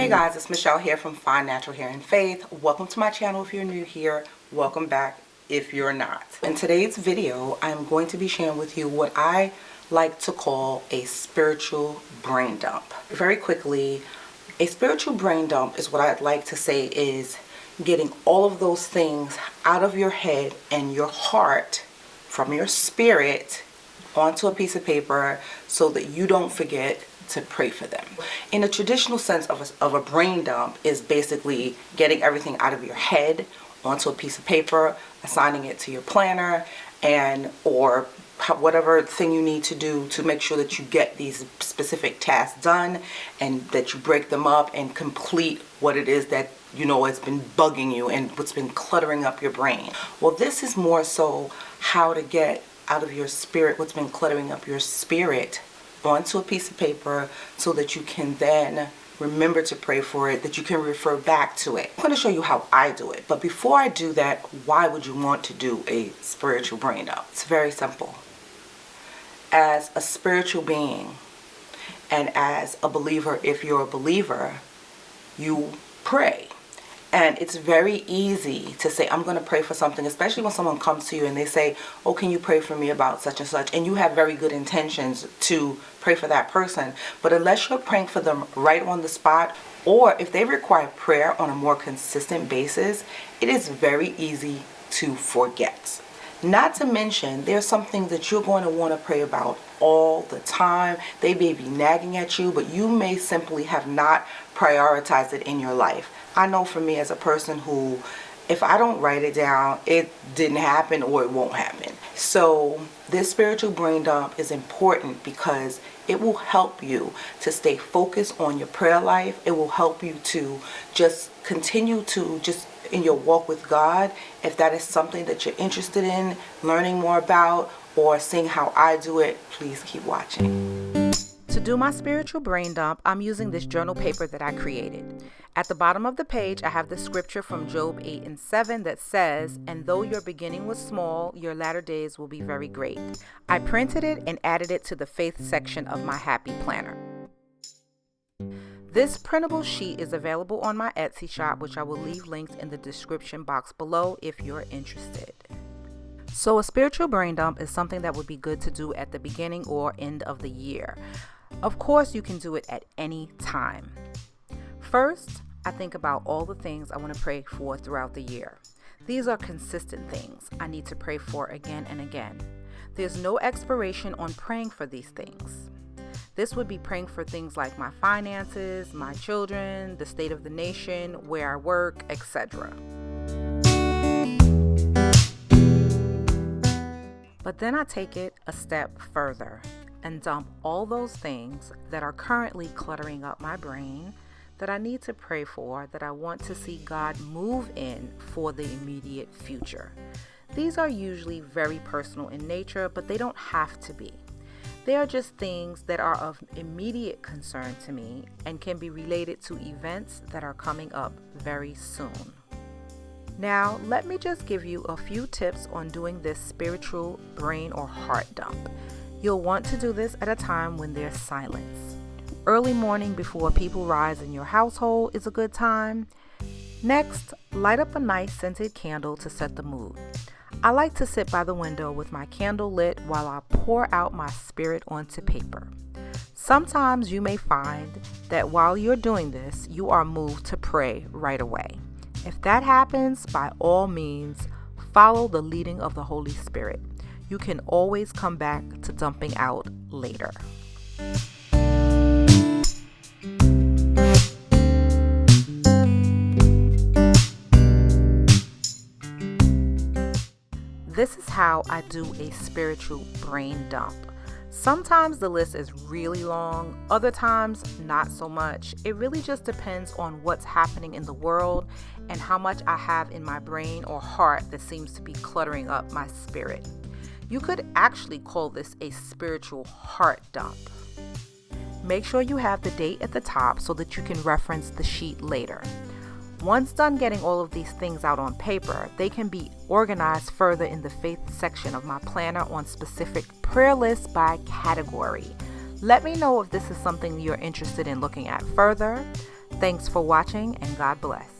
Hey guys, it's Michelle here from Fine Natural Hair and Faith. Welcome to my channel if you're new here. Welcome back if you're not. In today's video, I'm going to be sharing with you what I like to call a spiritual brain dump. Very quickly, a spiritual brain dump is what I'd like to say is getting all of those things out of your head and your heart from your spirit onto a piece of paper so that you don't forget to pray for them. In a traditional sense of a brain dump is basically getting everything out of your head onto a piece of paper, assigning it to your planner, and or whatever thing you need to do to make sure that you get these specific tasks done and that you break them up and complete what it is that you know has been bugging you and what's been cluttering up your brain. Well, this is more so how to get out of your spirit what's been cluttering up your spirit onto a piece of paper so that you can then remember to pray for it, that you can refer back to it. I'm going to show you how I do it. But before I do that, why would you want to do a spiritual brain dump? It's very simple. As a spiritual being and as a believer, if you're a believer, you pray. And it's very easy to say, I'm going to pray for something, especially when someone comes to you and they say, oh, can you pray for me about such and such? And you have very good intentions to pray for that person. But unless you're praying for them right on the spot, or if they require prayer on a more consistent basis, it is very easy to forget. Not to mention, there's something that you're going to want to pray about all the time. They may be nagging at you, but you may simply have not prioritized it in your life. I know for me as a person who, if I don't write it down, it didn't happen or it won't happen. So this spiritual brain dump is important because it will help you to stay focused on your prayer life. It will help you to just continue to just in your walk with God. If that is something that you're interested in learning more about or seeing how I do it, please keep watching. To do my spiritual brain dump, I'm using this journal paper that I created. At the bottom of the page, I have the scripture from Job 8:7 that says, "And though your beginning was small, your latter days will be very great." I printed it and added it to the faith section of my Happy Planner. This printable sheet is available on my Etsy shop, which I will leave linked in the description box below if you're interested. So a spiritual brain dump is something that would be good to do at the beginning or end of the year. Of course, you can do it at any time. First, I think about all the things I want to pray for throughout the year. These are consistent things I need to pray for again and again. There's no expiration on praying for these things. This would be praying for things like my finances, my children, the state of the nation, where I work, etc. But then I take it a step further and dump all those things that are currently cluttering up my brain that I need to pray for, that I want to see God move in for the immediate future. These are usually very personal in nature, but they don't have to be. They are just things that are of immediate concern to me and can be related to events that are coming up very soon. Now, let me just give you a few tips on doing this spiritual brain or heart dump. You'll want to do this at a time when there's silence. Early morning before people rise in your household is a good time. Next, light up a nice scented candle to set the mood. I like to sit by the window with my candle lit while I pour out my spirit onto paper. Sometimes you may find that while you're doing this, you are moved to pray right away. If that happens, by all means, follow the leading of the Holy Spirit. You can always come back to dumping out later. This is how I do a spiritual brain dump. Sometimes the list is really long, other times not so much. It really just depends on what's happening in the world and how much I have in my brain or heart that seems to be cluttering up my spirit. You could actually call this a spiritual heart dump. Make sure you have the date at the top so that you can reference the sheet later. Once done getting all of these things out on paper, they can be organized further in the faith section of my planner on specific prayer lists by category. Let me know if this is something you're interested in looking at further. Thanks for watching, and God bless.